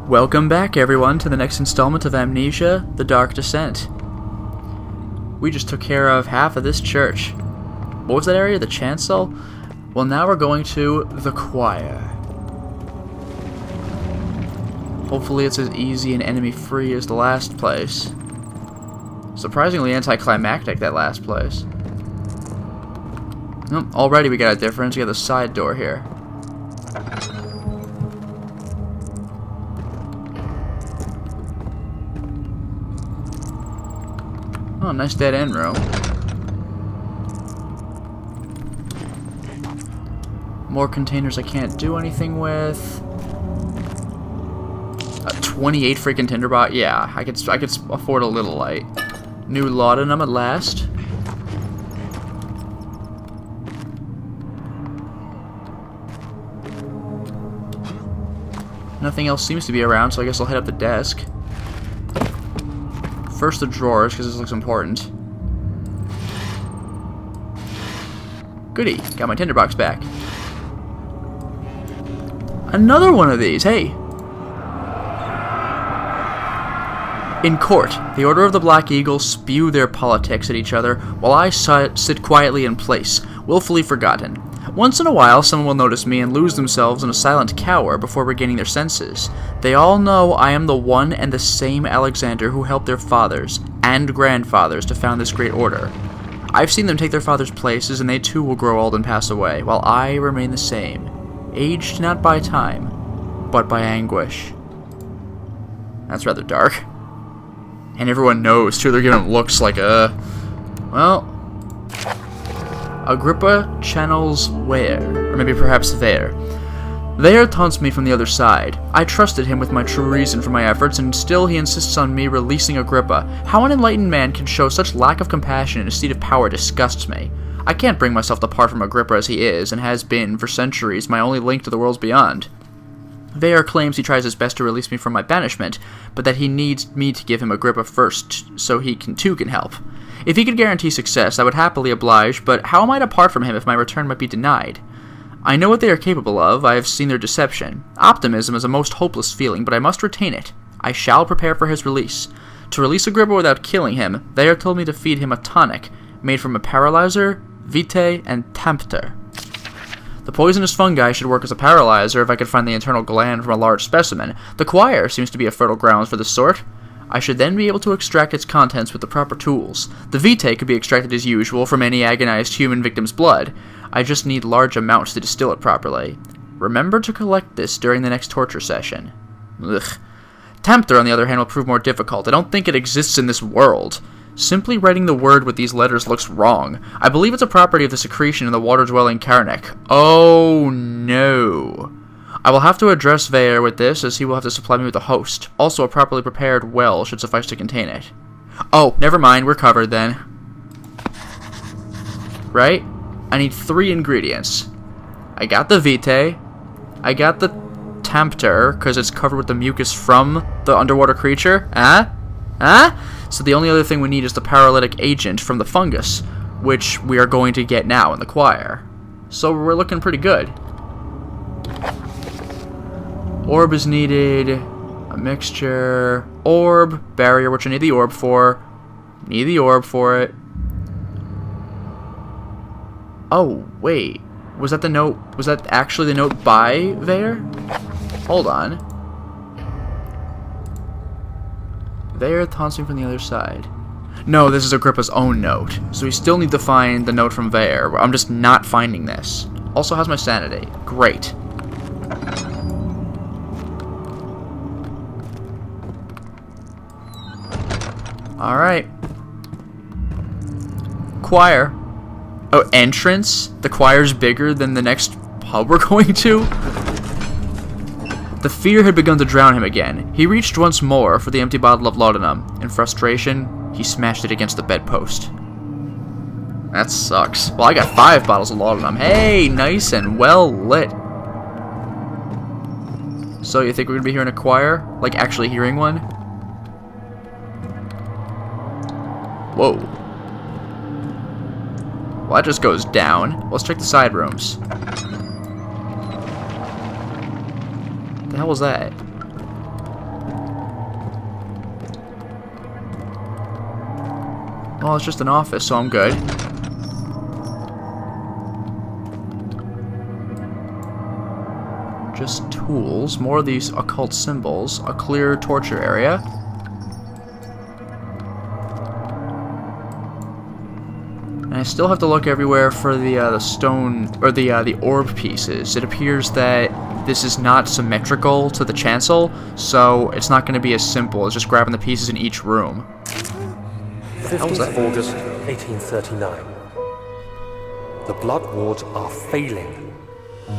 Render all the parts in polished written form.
Welcome back, everyone, to the next installment of Amnesia, The Dark Descent. We just took care of half of this church. What was that area? The chancel? Well, now we're going to the choir. Hopefully it's as easy and enemy-free as the last place. Surprisingly anticlimactic, that last place. Oh, already we got a difference. We got the side door here. Oh, nice dead end room. More containers I can't do anything with. 28 freaking tinderbot. Yeah, I could afford a little light. New laudanum at last. Nothing else seems to be around, so I guess I'll head up the desk. First the drawers, because this looks important. Goody, got my tinderbox back. Another one of these, hey! In court, the Order of the Black Eagle spew their politics at each other, while I sit quietly in place, willfully forgotten. Once in a while, someone will notice me and lose themselves in a silent cower before regaining their senses. They all know I am the one and the same Alexander who helped their fathers and grandfathers to found this great order. I've seen them take their fathers' places, and they too will grow old and pass away, while I remain the same, aged not by time, but by anguish. That's rather dark. And everyone knows, too, they're giving looks like well... Agrippa channels where, or maybe perhaps there. There taunts me from the other side. I trusted him with my true reason for my efforts, and still he insists on me releasing Agrippa. How an enlightened man can show such lack of compassion in a seat of power disgusts me. I can't bring myself to part from Agrippa as he is, and has been, for centuries, my only link to the worlds beyond. Veyer claims he tries his best to release me from my banishment, but that he needs me to give him Agrippa first, so he too can help. If he could guarantee success, I would happily oblige, but how am I to part from him if my return might be denied? I know what they are capable of, I have seen their deception. Optimism is a most hopeless feeling, but I must retain it. I shall prepare for his release. To release Agrippa without killing him, they have told me to feed him a tonic, made from a paralyzer, vitae, and tempter. The poisonous fungi should work as a paralyzer if I could find the internal gland from a large specimen. The choir seems to be a fertile ground for this sort. I should then be able to extract its contents with the proper tools. The vitae could be extracted as usual from any agonized human victim's blood. I just need large amounts to distill it properly. Remember to collect this during the next torture session. Ugh. Tempter, on the other hand, will prove more difficult. I don't think it exists in this world. Simply writing the word with these letters looks wrong. I believe it's a property of the secretion in the water-dwelling Karnak. Oh no. I will have to address Veyer with this, as he will have to supply me with a host. Also, a properly prepared well should suffice to contain it. Oh, never mind, we're covered then. Right? I need 3 ingredients. I got the vitae. I got the tempter, because it's covered with the mucus from the underwater creature. So the only other thing we need is the paralytic agent from the fungus, which we are going to get now in the choir. So we're looking pretty good. Orb is needed, a mixture, orb, barrier, which I need the orb for. Need the orb for it. Oh, wait. Was that the note? Was that actually the note by Veyer? Hold on. Veyer taunts me from the other side. No, this is Agrippa's own note. So we still need to find the note from Veyer. I'm just not finding this. Also has my sanity. Great. Alright. Choir. Oh, entrance? The choir's bigger than the next pub we're going to? The fear had begun to drown him again. He reached once more for the empty bottle of laudanum. In frustration, he smashed it against the bedpost. That sucks. Well, I got 5 bottles of laudanum. Hey, nice and well lit. So, you think we're gonna be hearing a choir? Like, actually hearing one? Whoa. Well, that just goes down. Let's check the side rooms. What the hell was that? Well, it's just an office, so I'm good. Just tools. More of these occult symbols. A clear torture area. And I still have to look everywhere for the stone, or the orb pieces. It appears that this is not symmetrical to the chancel, so it's not going to be as simple as just grabbing the pieces in each room. 15th of August, 1839. The blood wards are failing.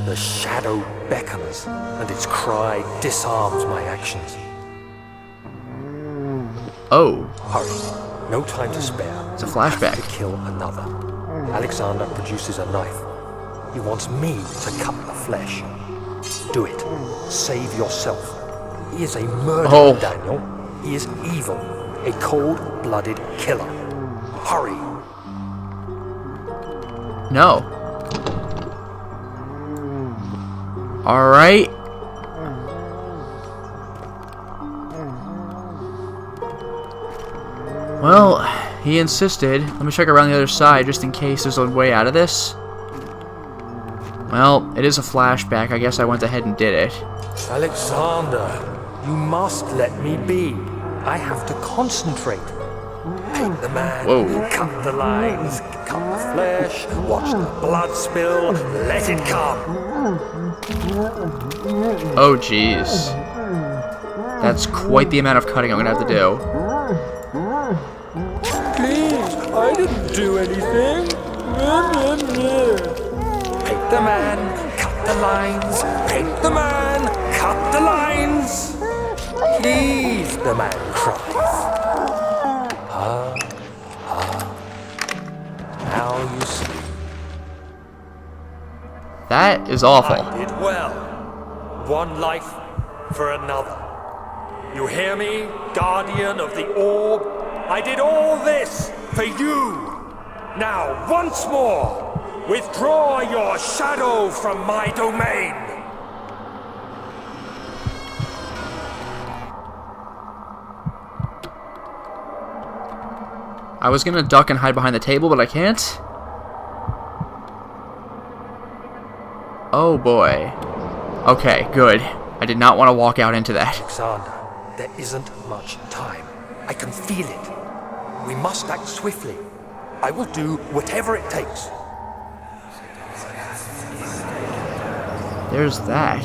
The shadow beckons, and its cry disarms my actions. Oh. Hurry. No time to spare. It's a flashback. To kill another. Alexander produces a knife. He wants me to cut the flesh. Do it. Save yourself. He is a murderer, Daniel. He is evil. A cold-blooded killer. Hurry. No. Alright. Well, he insisted. Let me check around the other side just in case there's a way out of this. Well, it is a flashback. I guess I went ahead and did it. Alexander, you must let me be. I have to concentrate. Paint the man, cut the lines, cut the flesh, watch the blood spill, let it come. Oh, jeez. That's quite the amount of cutting I'm gonna have to do. Please, I didn't do anything. Paint the man, cut the lines, paint the man, cut the lines. Please, the man cries. Now you see. That is awful. I did well. One life for another. You hear me, guardian of the orb? I did all this for you. Now, once more, withdraw your shadow from my domain. I was gonna duck and hide behind the table, but I can't. Oh boy. Okay, good. I did not want to walk out into that. Alexander, there isn't much time. I can feel it. We must act swiftly. I will do whatever it takes. There's that.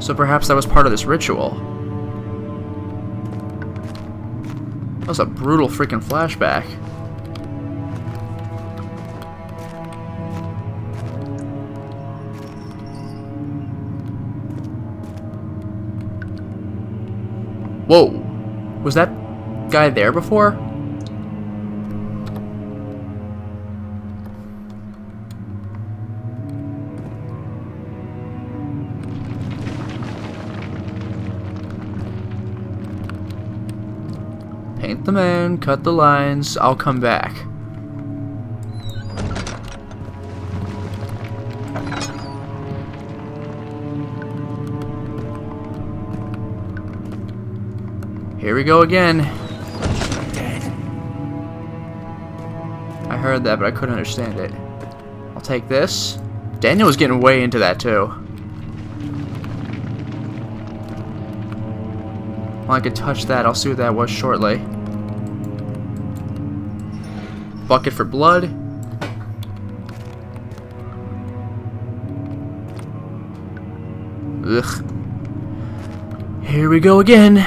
So perhaps that was part of this ritual. That was a brutal freaking flashback. Whoa! Was that guy there before? Paint the man, cut the lines, I'll come back. Here we go again. I heard that, but I couldn't understand it. I'll take this. Daniel was getting way into that too. Well, I could touch that. I'll see what that was shortly. Bucket for blood. Ugh. Here we go again.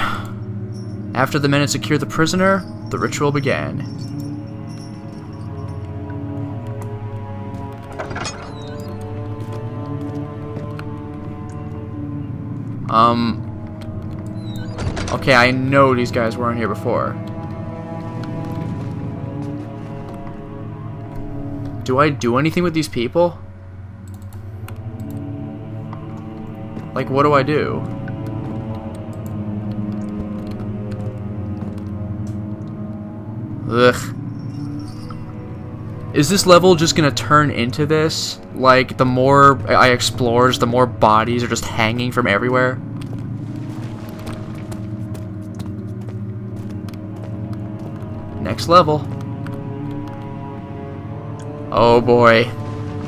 After the men had secured the prisoner, the ritual began. Okay, I know these guys weren't here before. Do I do anything with these people? Like, what do I do? Ugh. Is this level just gonna turn into this? Like, the more I explore, the more bodies are just hanging from everywhere? Next next level. Oh boy.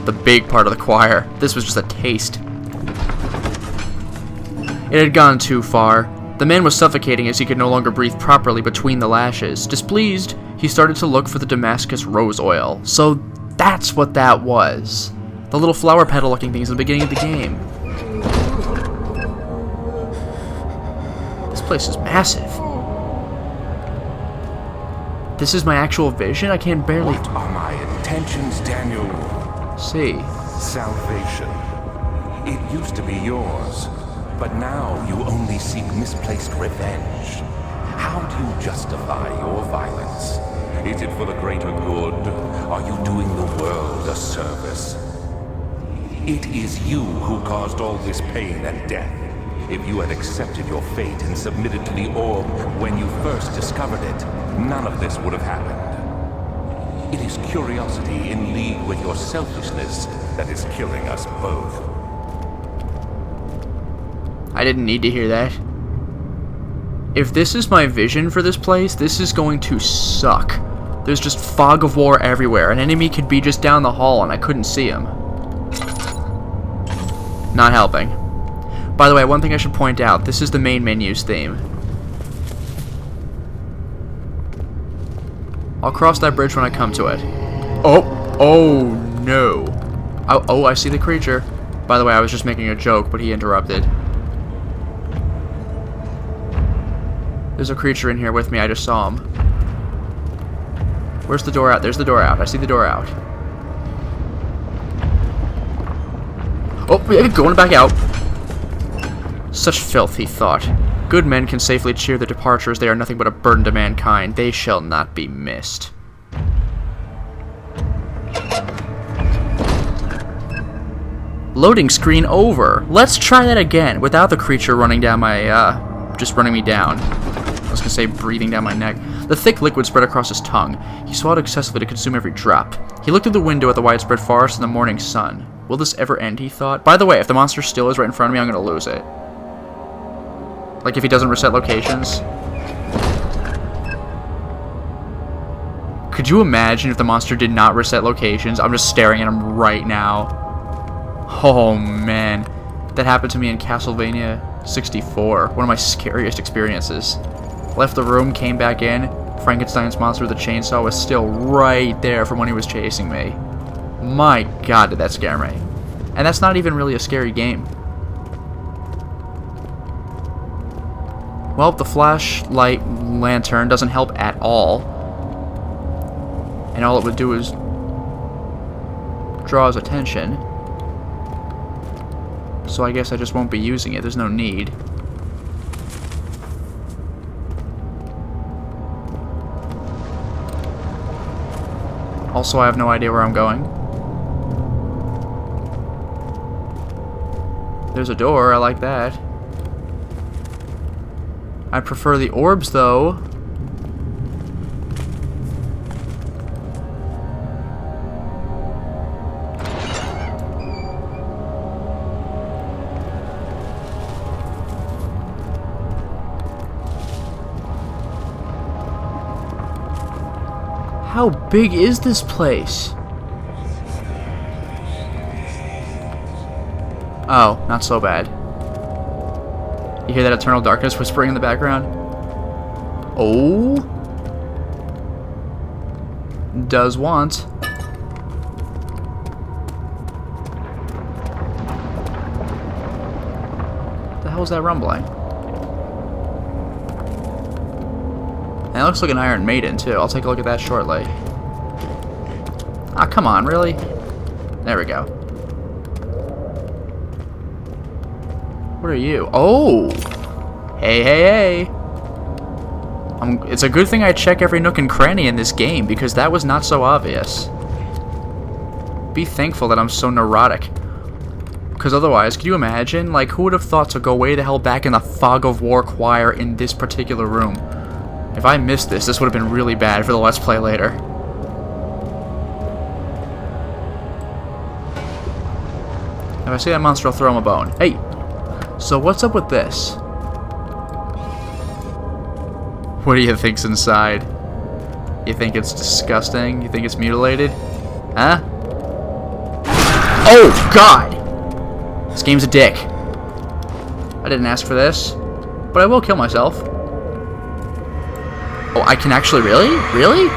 The big part of the choir. This was just a taste. It had gone too far. The man was suffocating as he could no longer breathe properly between the lashes. Displeased, he started to look for the Damascus rose oil. So that's what that was. The little flower petal looking things at the beginning of the game. This place is massive. This is my actual vision? I can barely... What are my intentions, Daniel? See. Salvation. It used to be yours, but now you only seek misplaced revenge. How do you justify your violence? Is it for the greater good? Are you doing the world a service? It is you who caused all this pain and death. If you had accepted your fate and submitted to the orb when you first discovered it, none of this would have happened. It is curiosity in league with your selfishness that is killing us both. I didn't need to hear that. If this is my vision for this place, this is going to suck. There's just fog of war everywhere. An enemy could be just down the hall and I couldn't see him. Not helping. By the way, one thing I should point out, this is the main menu's theme. I'll cross that bridge when I come to it. Oh no. Oh, I see the creature. By the way, I was just making a joke, but he interrupted. There's a creature in here with me, I just saw him. Where's the door out? There's the door out. I see the door out. Oh, going back out. Such filth, he thought. Good men can safely cheer their departures. They are nothing but a burden to mankind. They shall not be missed. Loading screen over. Let's try that again without the creature running down my, just running me down. I was gonna say breathing down my neck. The thick liquid spread across his tongue. He swallowed excessively to consume every drop. He looked through the window at the widespread forest and the morning sun. Will this ever end, he thought? By the way, if the monster still is right in front of me, I'm gonna lose it. Like if he doesn't reset locations. Could you imagine if the monster did not reset locations? I'm just staring at him right now. Oh man. That happened to me in Castlevania 64. One of my scariest experiences. Left the room, came back in. Frankenstein's monster with the chainsaw was still right there from when he was chasing me. My god, did that scare me. And that's not even really a scary game. Well, the flashlight lantern doesn't help at all. And all it would do is draw his attention. So I guess I just won't be using it. There's no need. Also, I have no idea where I'm going. There's a door. I like that. I prefer the orbs, though. How big is this place? Oh, not so bad. You hear that eternal darkness whispering in the background? Oh. Does want. The hell is that rumbling? And it looks like an Iron Maiden, too. I'll take a look at that shortly. Ah, come on, really? There we go. What are you? Oh! Hey, hey, hey! It's a good thing I check every nook and cranny in this game, because that was not so obvious. Be thankful that I'm so neurotic. Because otherwise, could you imagine? Like, who would have thought to go way the hell back in the Fog of War choir in this particular room? If I missed this, this would have been really bad for the Let's Play later. If I see that monster, I'll throw him a bone. Hey! So what's up with this? What do you think's inside? You think it's disgusting? You think it's mutilated? Huh? Oh, God! This game's a dick. I didn't ask for this, but I will kill myself. Oh, I can actually... Really? Really?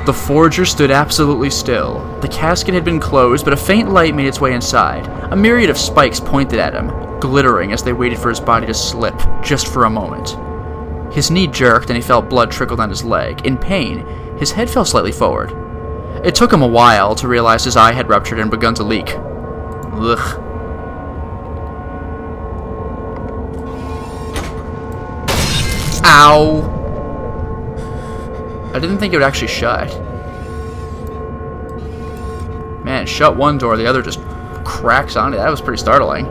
The forger stood absolutely still. The casket had been closed, but a faint light made its way inside. A myriad of spikes pointed at him, glittering as they waited for his body to slip, just for a moment. His knee jerked, and he felt blood trickle down his leg. In pain, his head fell slightly forward. It took him a while to realize his eye had ruptured and begun to leak. Ugh. Ow! I didn't think it would actually shut. Man, shut one door, the other just cracks on it. That was pretty startling.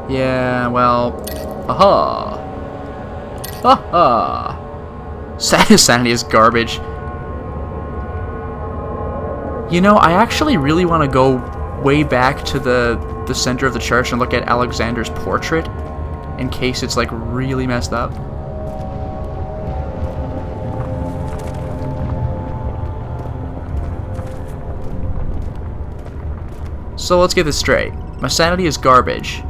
Yeah, well... Aha! Aha! Sanity is garbage. You know, I actually really want to go way back to the center of the church and look at Alexander's portrait, in case it's, like, really messed up. So let's get this straight. My sanity is garbage,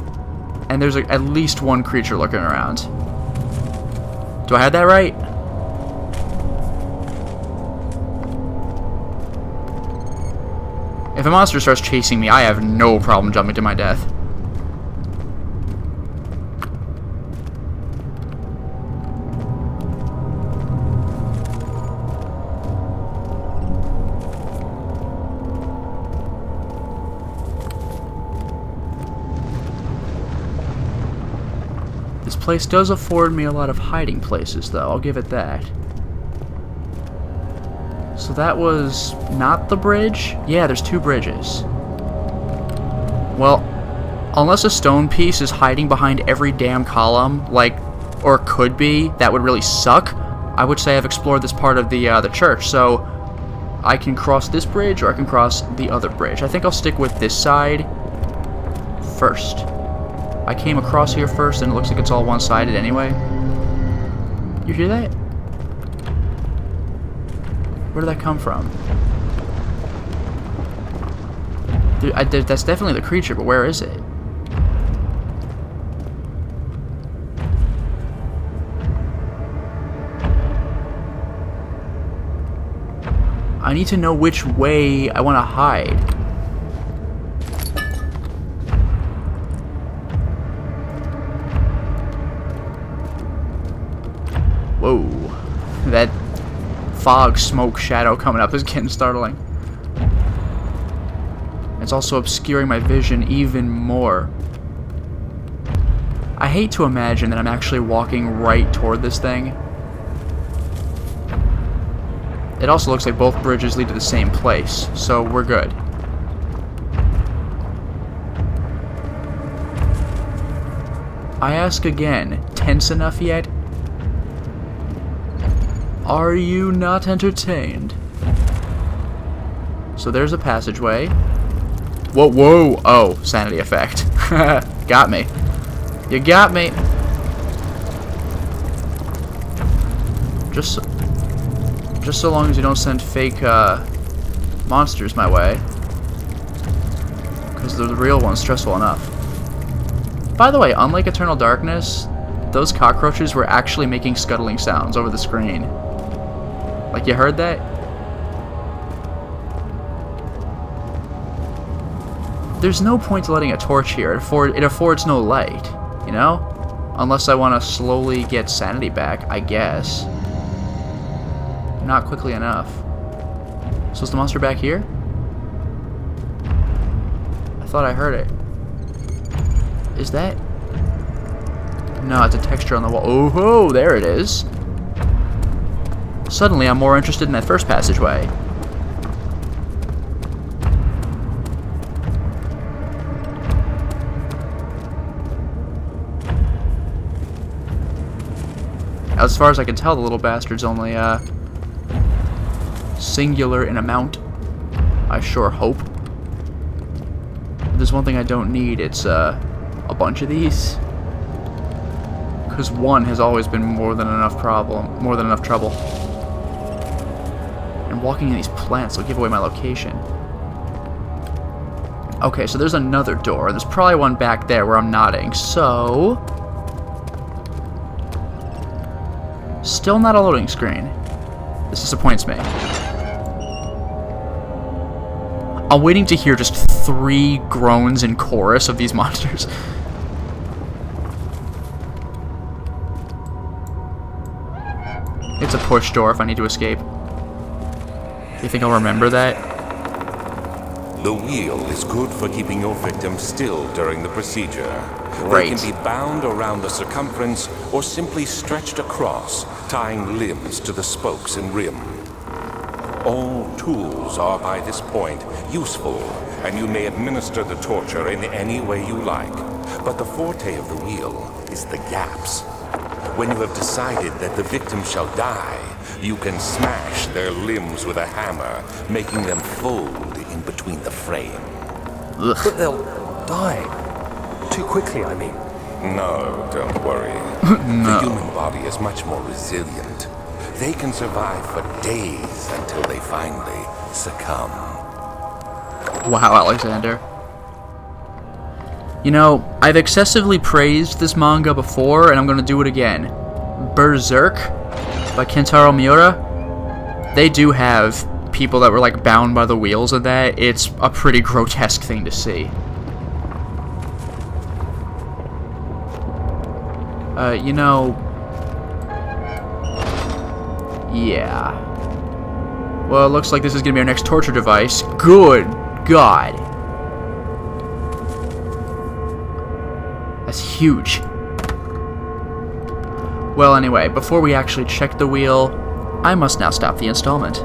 and there's at least one creature looking around. Do I have that right? If a monster starts chasing me, I have no problem jumping to my death. This place does afford me a lot of hiding places, though. I'll give it that. So that was not the bridge? Yeah, there's two bridges. Well, unless a stone piece is hiding behind every damn column, like, or could be, that would really suck. I would say I've explored this part of the church, so I can cross this bridge or I can cross the other bridge. I think I'll stick with this side first. I came across here first, and it looks like it's all one-sided anyway. You hear that? Where did that come from? Dude, that's definitely the creature, but where is it? I need to know which way I want to hide. Whoa. That fog, smoke, shadow coming up is getting startling. It's also obscuring my vision even more. I hate to imagine that I'm actually walking right toward this thing. It also looks like both bridges lead to the same place, so we're good. I ask again, tense enough yet? Are you not entertained? So there's a passageway. Whoa, whoa! Oh, sanity effect. Got me. You got me. Just so long as you don't send fake monsters my way, because the real one's stressful enough. By the way, unlike Eternal Darkness, those cockroaches were actually making scuttling sounds over the screen. Like, you heard that? There's no point to lighting a torch here. It affords no light, you know? Unless I want to slowly get sanity back, I guess. Not quickly enough. So is the monster back here? I thought I heard it. Is that? No, it's a texture on the wall. Oh ho, there it is. Suddenly, I'm more interested in that first passageway. As far as I can tell, the little bastard's only singular in amount. I sure hope. If there's one thing I don't need, it's a bunch of these. Because one has always been more than enough trouble. And walking in these plants will give away my location. Okay, so there's another door. There's probably one back there where I'm nodding. So... still not a loading screen. This disappoints me. I'm waiting to hear just 3 groans in chorus of these monsters. It's a push door if I need to escape. Do you think I'll remember that? The wheel is good for keeping your victim still during the procedure. Great. They can be bound around the circumference or simply stretched across, tying limbs to the spokes and rim. All tools are by this point useful, and you may administer the torture in any way you like. But the forte of the wheel is the gaps. When you have decided that the victim shall die, you can smash their limbs with a hammer, making them fold in between the frame. Ugh. But they'll die. Too quickly, I mean. No, don't worry. No. The human body is much more resilient. They can survive for days until they finally succumb. Wow, Alexander. You know, I've excessively praised this manga before, and I'm going to do it again. Berserk by Kentaro Miura. They do have people that were like bound by the wheels of that. It's a pretty grotesque thing to see. You know... yeah. Well, it looks like this is going to be our next torture device. Good God. That's huge. Well, anyway, before we actually check the wheel, I must now stop the installment.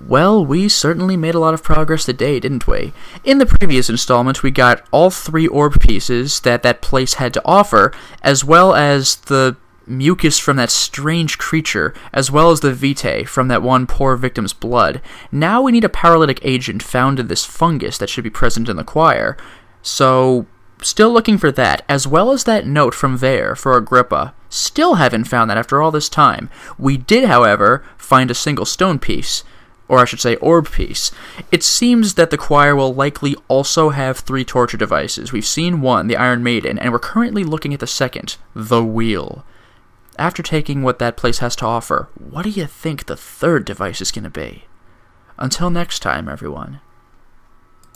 Well, we certainly made a lot of progress today, didn't we? In the previous installment, we got all 3 orb pieces that place had to offer, as well as the mucus from that strange creature, as well as the vitae from that one poor victim's blood. Now we need a paralytic agent found in this fungus that should be present in the choir. So, still looking for that, as well as that note from Vare for Agrippa. Still haven't found that after all this time. We did, however, find a single stone piece. Or I should say orb piece. It seems that the choir will likely also have 3 torture devices. We've seen one, the Iron Maiden, and we're currently looking at the second, the wheel. After taking what that place has to offer, what do you think the 3rd device is going to be? Until next time, everyone.